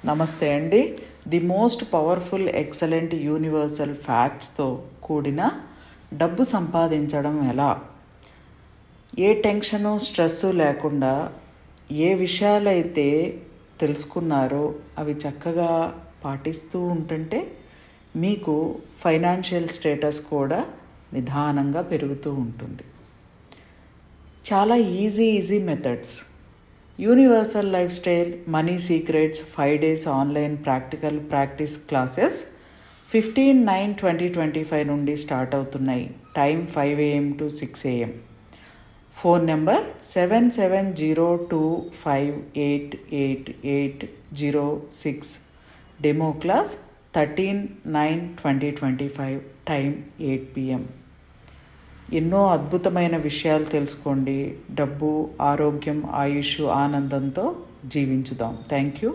నమస్తే అండి. The most powerful excellent universal ఫ్యాక్ట్స్తో కూడిన డబ్బు సంపాదించడం ఎలా, ఏ టెన్షను స్ట్రెస్సు లేకుండా ఏ విషయాలైతే తెలుసుకున్నారో అవి చక్కగా పాటిస్తూ ఉంటుంటే మీకు ఫైనాన్షియల్ స్టేటస్ కూడా నిదానంగా పెరుగుతూ ఉంటుంది. చాలా easy methods. Universal life style money secrets 5 days online practical practice classes 15/9/2025 నుండి స్టార్ట్ అవుతున్నాయి. Time 5 AM to 6 AM. Phone number 7702588806. Demo class 13/9/2025. Time 8 PM. ఎన్నో అద్భుతమైన విషయాలు తెలుసుకోండి. డబ్బు, ఆరోగ్యం, ఆయుష్, ఆనందంతో జీవించుదాం. Thank you.